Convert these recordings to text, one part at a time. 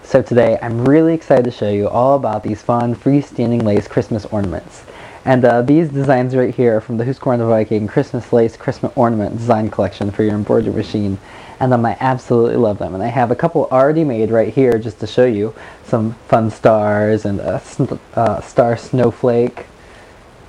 So today I'm really excited to show you all about these fun freestanding lace Christmas ornaments. And these designs right here are from the Husqvarna Viking Christmas Lace Christmas Ornament Design Collection for your embroidery machine. And I absolutely love them. And I have a couple already made right here just to show you some fun stars and a star snowflake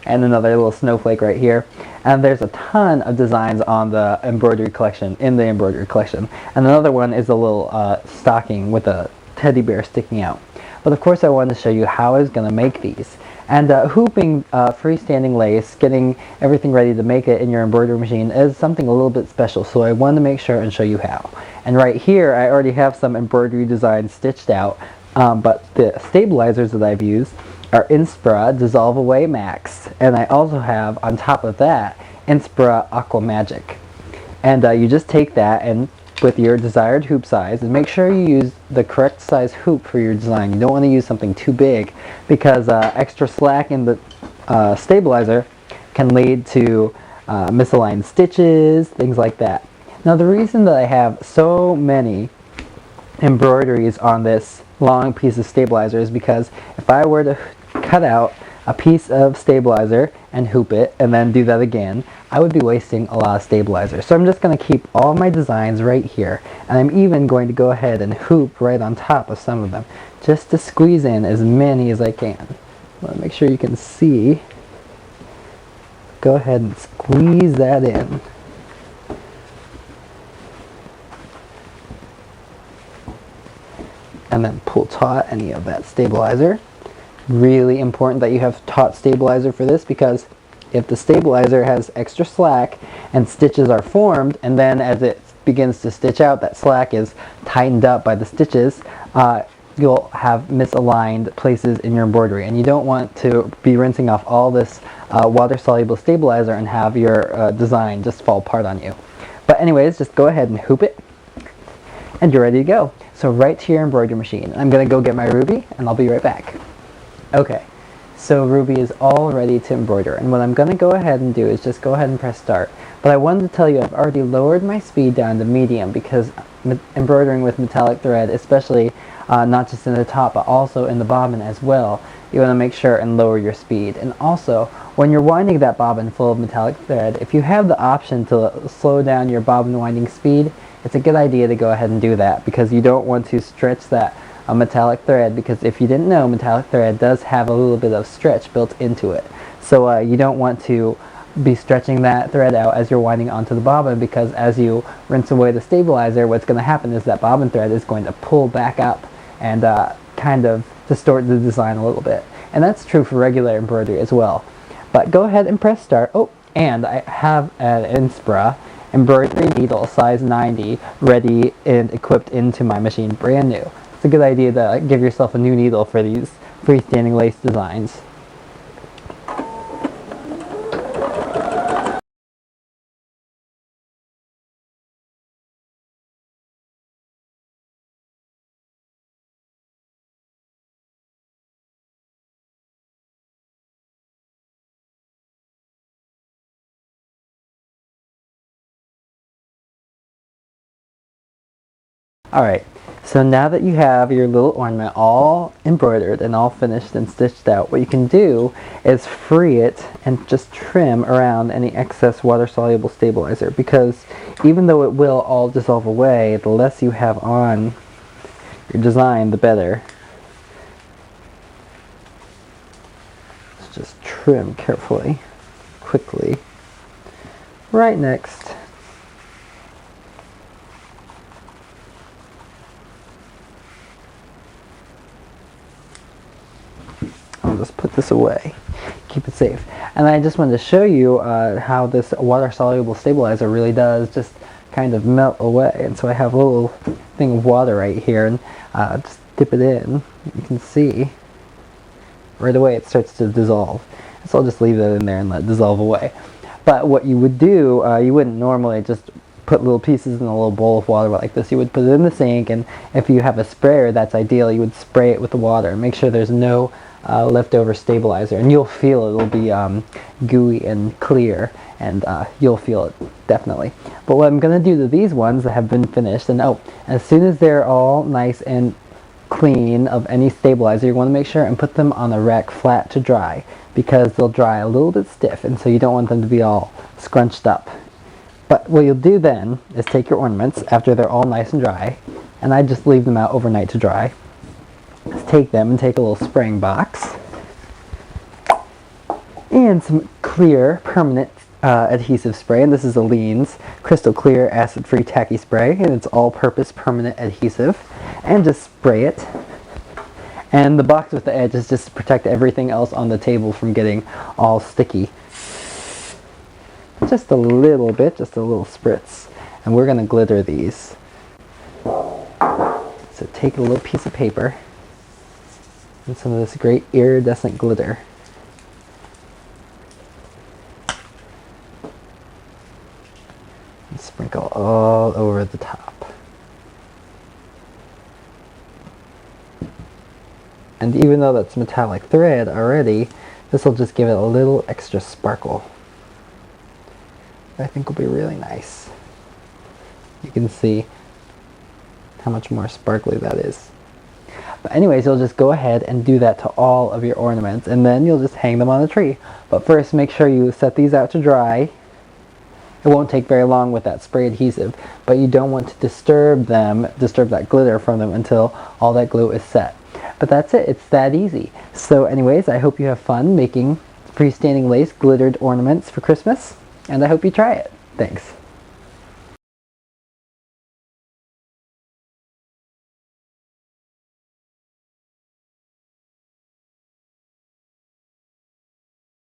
and another little snowflake right here. And there's a ton of designs on the embroidery collection, in the embroidery collection. And another one is a little stocking with a teddy bear sticking out. But of course I wanted to show you how I was going to make these. And hooping freestanding lace, getting everything ready to make it in your embroidery machine is something a little bit special, so I wanted to make sure and show you how. And right here I already have some embroidery designs stitched out, but the stabilizers that I've used are Inspira Dissolve Away Max, and I also have on top of that Inspira Aqua Magic. And you just take that and with your desired hoop size, and make sure you use the correct size hoop for your design. You don't want to use something too big because extra slack in the stabilizer can lead to misaligned stitches, things like that. Now the reason that I have so many embroideries on this long piece of stabilizer is because if I were to cut out a piece of stabilizer and hoop it and then do that again, I would be wasting a lot of stabilizer. So I'm just going to keep all my designs right here, and I'm even going to go ahead and hoop right on top of some of them just to squeeze in as many as I can. I want to make sure you can see. Go ahead and squeeze that in. And then pull taut any of that stabilizer. Really important that you have taut stabilizer for this, because if the stabilizer has extra slack and stitches are formed, and then as it begins to stitch out, that slack is tightened up by the stitches, you'll have misaligned places in your embroidery, and you don't want to be rinsing off all this water-soluble stabilizer and have your design just fall apart on you. But anyways, just go ahead and hoop it, and you're ready to go. So right to your embroidery machine. I'm going to go get my ruby, and I'll be right back. Okay, so ruby is all ready to embroider, and what I'm going to go ahead and do is just go ahead and press start. But I wanted to tell you I've already lowered my speed down to medium, because embroidering with metallic thread, especially not just in the top but also in the bobbin as well, you want to make sure and lower your speed. And also, when you're winding that bobbin full of metallic thread, if you have the option to slow down your bobbin winding speed, it's a good idea to go ahead and do that, because you don't want to stretch that metallic thread, because if you didn't know, metallic thread does have a little bit of stretch built into it. So you don't want to be stretching that thread out as you're winding onto the bobbin, because as you rinse away the stabilizer, what's going to happen is that bobbin thread is going to pull back up and kind of distort the design a little bit. And that's true for regular embroidery as well. But go ahead and press start. Oh, and I have an Inspira embroidery needle size 90 ready and equipped into my machine, brand new. It's a good idea to give yourself a new needle for these freestanding lace designs. Alright, so now that you have your little ornament all embroidered and all finished and stitched out, what you can do is free it and just trim around any excess water-soluble stabilizer, because even though it will all dissolve away, the less you have on your design, the better. Let's just trim carefully, quickly, right next. I'll just put this away, keep it safe. And I just wanted to show you how this water-soluble stabilizer really does just kind of melt away. And so I have a little thing of water right here, and just dip it in. You can see right away it starts to dissolve. So I'll just leave that in there and let it dissolve away. But what you would do, you wouldn't normally just put little pieces in a little bowl of water like this. You would put it in the sink, and if you have a sprayer, that's ideal. You would spray it with the water and make sure there's no leftover stabilizer, and you'll feel it'll be gooey and clear, and you'll feel it definitely. But what I'm going to do to these ones that have been finished, and as soon as they're all nice and clean of any stabilizer, you want to make sure and put them on a rack flat to dry, because they'll dry a little bit stiff, and so you don't want them to be all scrunched up. But what you'll do then is take your ornaments after they're all nice and dry, and I just leave them out overnight to dry. Just take them and take a little spraying box and some clear permanent adhesive spray, and this is Aleene's crystal clear acid-free tacky spray, and it's all-purpose permanent adhesive, and just spray it. And the box with the edge is just to protect everything else on the table from getting all sticky. Just a little bit, just a little spritz, and we're going to glitter these. So take a little piece of paper and some of this great iridescent glitter. And sprinkle all over the top. And even though that's metallic thread already, this will just give it a little extra sparkle. I think will be really nice. You can see how much more sparkly that is. But anyways, you'll just go ahead and do that to all of your ornaments, and then you'll just hang them on the tree. But first, make sure you set these out to dry. It won't take very long with that spray adhesive, but you don't want to disturb that glitter from them until all that glue is set. But that's it, it's that easy. So anyways, I hope you have fun making freestanding lace glittered ornaments for Christmas, and I hope you try it. Thanks.